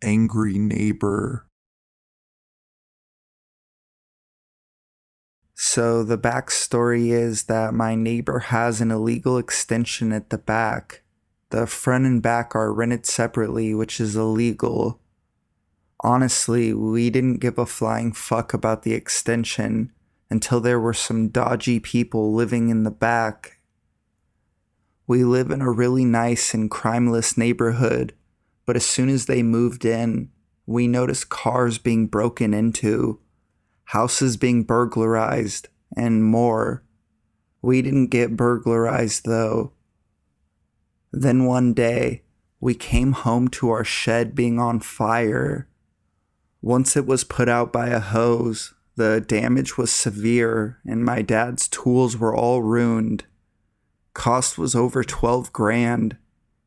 angry neighbor. So the backstory is that my neighbor has an illegal extension at the back. The front and back are rented separately, which is illegal. Honestly, we didn't give a flying fuck about the extension until there were some dodgy people living in the back. We live in a really nice and crimeless neighborhood, but as soon as they moved in, we noticed cars being broken into, houses being burglarized, and more. We didn't get burglarized though. Then one day, we came home to our shed being on fire. Once it was put out by a hose, the damage was severe and my dad's tools were all ruined. Cost was over 12 grand.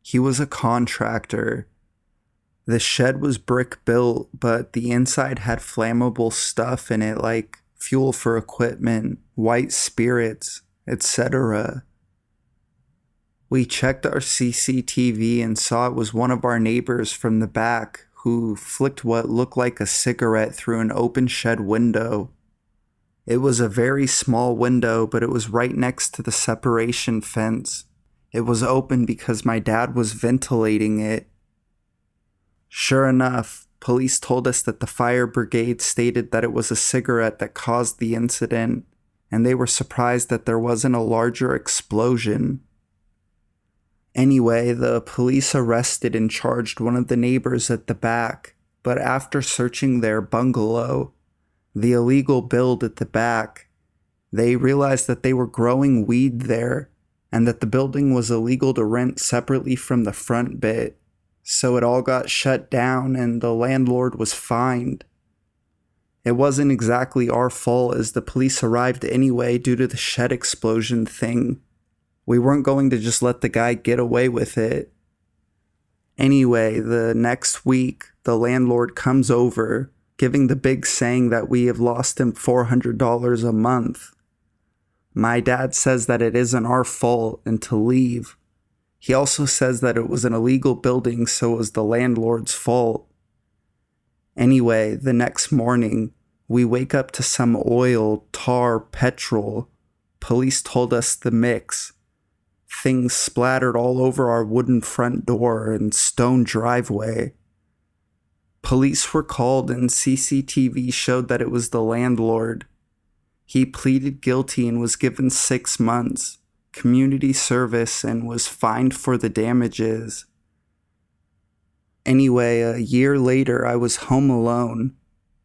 He was a contractor. The shed was brick built, but the inside had flammable stuff in it like fuel for equipment, white spirits, etc. We checked our CCTV and saw it was one of our neighbors from the back who flicked what looked like a cigarette through an open shed window. It was a very small window, but it was right next to the separation fence. It was open because my dad was ventilating it. Sure enough, police told us that the fire brigade stated that it was a cigarette that caused the incident, and they were surprised that there wasn't a larger explosion. Anyway, the police arrested and charged one of the neighbors at the back, but after searching their bungalow, the illegal build at the back, they realized that they were growing weed there and that the building was illegal to rent separately from the front bit, so it all got shut down and the landlord was fined. It wasn't exactly our fault as the police arrived anyway due to the shed explosion thing. We weren't going to just let the guy get away with it. Anyway, the next week, the landlord comes over, giving the big saying that we have lost him $400 a month. My dad says that it isn't our fault and to leave. He also says that it was an illegal building, so it was the landlord's fault. Anyway, the next morning, we wake up to some oil, tar, petrol. Police told us the mix. Things splattered all over our wooden front door and stone driveway. Police were called and CCTV showed that it was the landlord. He pleaded guilty and was given 6 months, community service, and was fined for the damages. Anyway, a year later, I was home alone,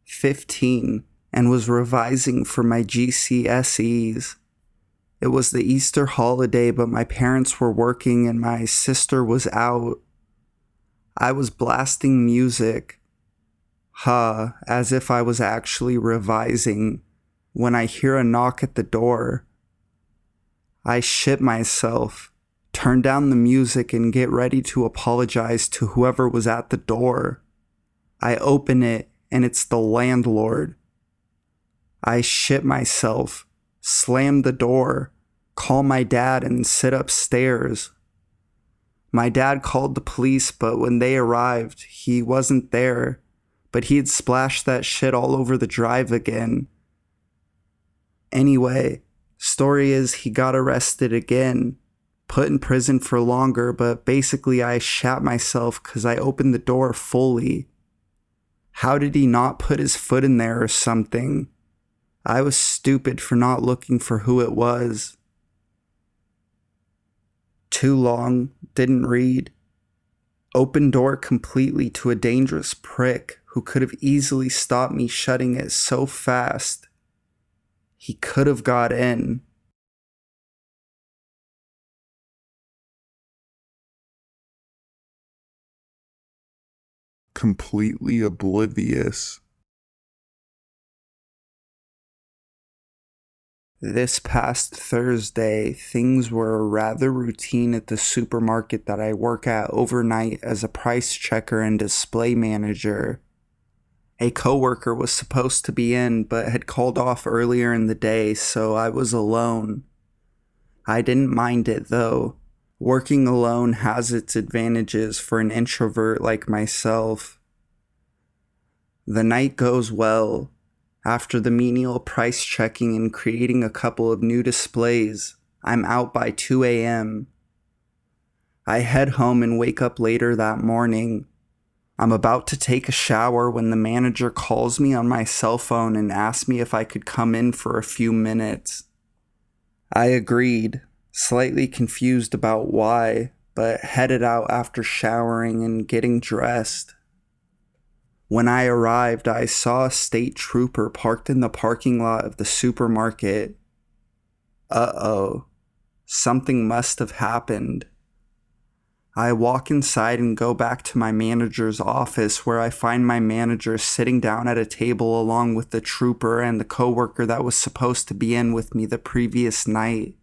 15, and was revising for my GCSEs. It was the Easter holiday, but my parents were working and my sister was out. I was blasting music, as if I was actually revising, when I hear a knock at the door. I shit myself, turn down the music and get ready to apologize to whoever was at the door. I open it and it's the landlord. I shit myself, slam the door, call my dad and sit upstairs. My dad called the police, but when they arrived, he wasn't there, but he had splashed that shit all over the drive again. Anyway, story is he got arrested again, put in prison for longer, but basically I shat myself because I opened the door fully. How did he not put his foot in there or something? I was stupid for not looking for who it was. Too long, didn't read. Open door completely to a dangerous prick who could have easily stopped me shutting it so fast. He could have got in. Completely oblivious. This past Thursday, things were rather routine at the supermarket that I work at overnight as a price checker and display manager. A coworker was supposed to be in but had called off earlier in the day, so I was alone. I didn't mind it though. Working alone has its advantages for an introvert like myself. The night goes well. After the menial price checking and creating a couple of new displays, I'm out by 2 a.m. I head home and wake up later that morning. I'm about to take a shower when the manager calls me on my cell phone and asks me if I could come in for a few minutes. I agreed, slightly confused about why, but headed out after showering and getting dressed. When I arrived, I saw a state trooper parked in the parking lot of the supermarket. Uh-oh, something must have happened. I walk inside and go back to my manager's office, where I find my manager sitting down at a table along with the trooper and the coworker that was supposed to be in with me the previous night.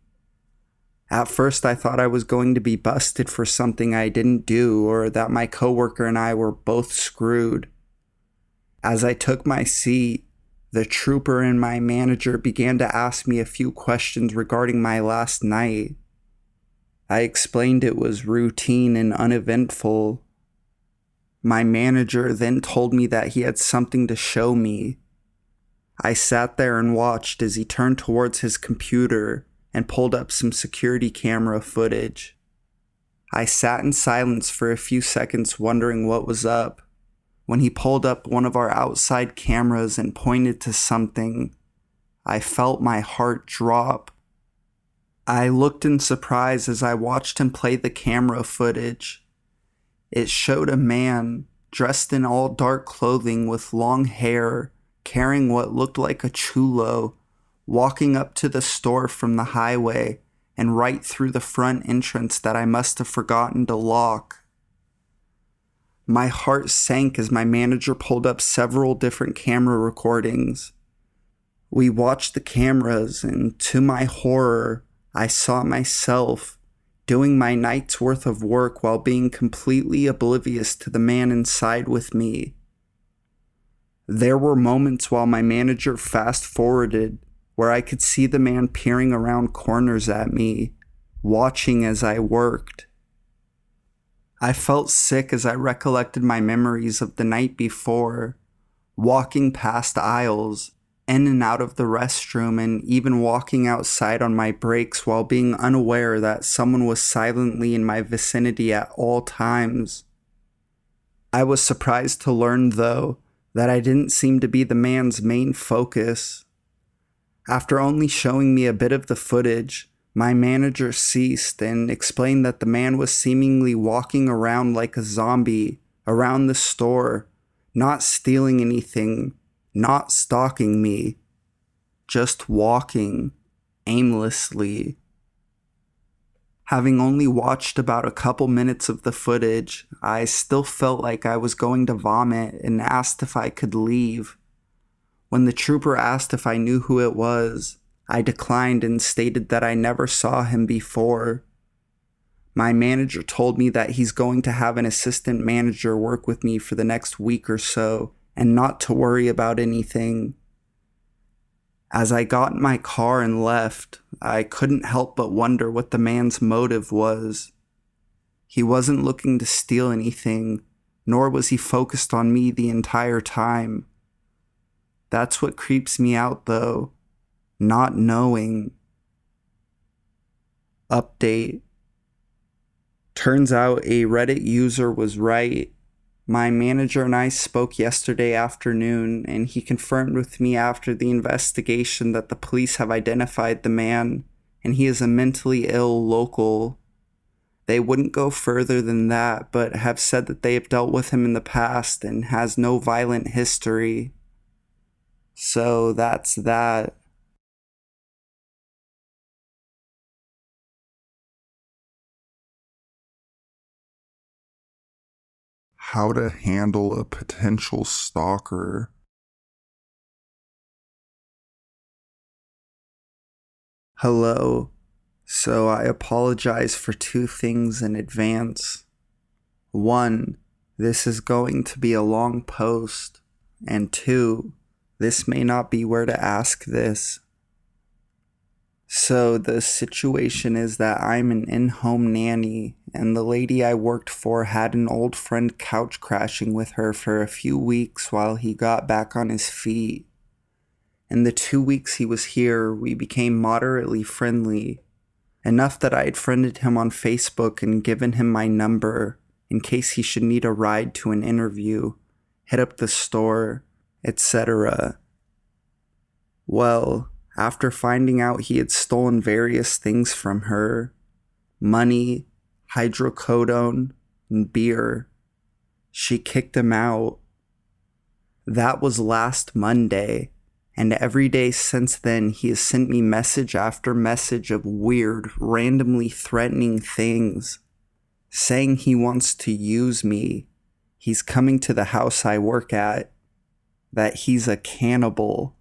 At first I thought I was going to be busted for something I didn't do, or that my coworker and I were both screwed. As I took my seat, the trooper and my manager began to ask me a few questions regarding my last night. I explained it was routine and uneventful. My manager then told me that he had something to show me. I sat there and watched as he turned towards his computer and pulled up some security camera footage. I sat in silence for a few seconds wondering what was up. When he pulled up one of our outside cameras and pointed to something, I felt my heart drop. I looked in surprise as I watched him play the camera footage. It showed a man dressed in all dark clothing with long hair, carrying what looked like a chulo, walking up to the store from the highway and right through the front entrance that I must have forgotten to lock. My heart sank as my manager pulled up several different camera recordings. We watched the cameras, and to my horror, I saw myself doing my night's worth of work while being completely oblivious to the man inside with me. There were moments while my manager fast-forwarded where I could see the man peering around corners at me, watching as I worked. I felt sick as I recollected my memories of the night before, walking past aisles, in and out of the restroom, and even walking outside on my breaks while being unaware that someone was silently in my vicinity at all times. I was surprised to learn, though, that I didn't seem to be the man's main focus. After only showing me a bit of the footage, my manager ceased and explained that the man was seemingly walking around like a zombie around the store, not stealing anything, not stalking me, just walking aimlessly. Having only watched about a couple minutes of the footage, I still felt like I was going to vomit and asked if I could leave. When the trooper asked if I knew who it was, I declined and stated that I never saw him before. My manager told me that he's going to have an assistant manager work with me for the next week or so and not to worry about anything. As I got in my car and left, I couldn't help but wonder what the man's motive was. He wasn't looking to steal anything, nor was he focused on me the entire time. That's what creeps me out, though. Not knowing. Update. Turns out a Reddit user was right. My manager and I spoke yesterday afternoon, and he confirmed with me after the investigation that the police have identified the man, and he is a mentally ill local. They wouldn't go further than that, but have said that they have dealt with him in the past and has no violent history. So that's that. How to handle a potential stalker. Hello. So I apologize for two things in advance. One, this is going to be a long post. And two, this may not be where to ask this. So the situation is that I'm an in-home nanny, and the lady I worked for had an old friend couch crashing with her for a few weeks while he got back on his feet. In the 2 weeks he was here, we became moderately friendly, enough that I had friended him on Facebook and given him my number in case he should need a ride to an interview, hit up the store, etc. Well, after finding out he had stolen various things from her, money, hydrocodone, and beer, she kicked him out. That was last Monday, and every day since then he has sent me message after message of weird, randomly threatening things, saying he wants to use me, he's coming to the house I work at, that he's a cannibal.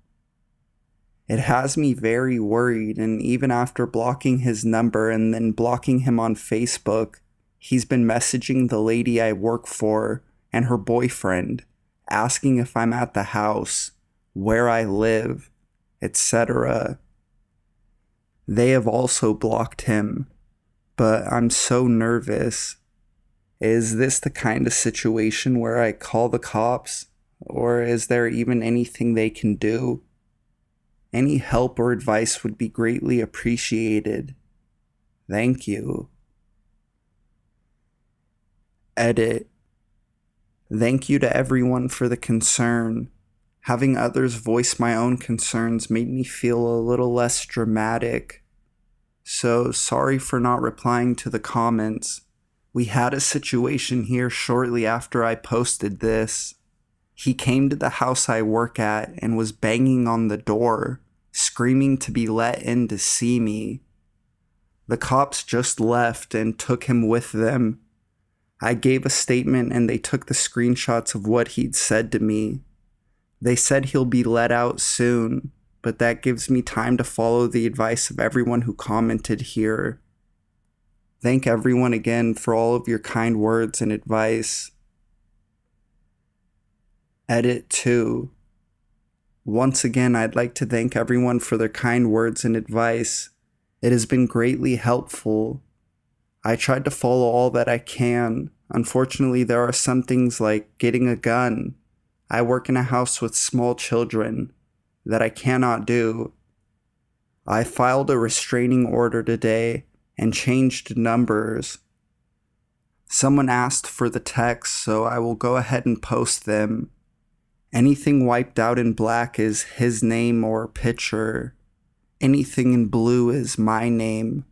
It has me very worried, and even after blocking his number and then blocking him on Facebook, he's been messaging the lady I work for and her boyfriend, asking if I'm at the house, where I live, etc. They have also blocked him, but I'm so nervous. Is this the kind of situation where I call the cops, or is there even anything they can do? Any help or advice would be greatly appreciated. Thank you. Edit. Thank you to everyone for the concern. Having others voice my own concerns made me feel a little less dramatic. So sorry for not replying to the comments. We had a situation here shortly after I posted this. He came to the house I work at and was banging on the door, screaming to be let in to see me. The cops just left and took him with them. I gave a statement and they took the screenshots of what he'd said to me. They said he'll be let out soon, but that gives me time to follow the advice of everyone who commented here. Thank everyone again for all of your kind words and advice. Edit 2. Once again, I'd like to thank everyone for their kind words and advice. It has been greatly helpful. I tried to follow all that I can. Unfortunately, there are some things like getting a gun. I work in a house with small children that I cannot do. I filed a restraining order today and changed numbers. Someone asked for the text, so I will go ahead and post them. Anything wiped out in black is his name or picture. Anything in blue is my name.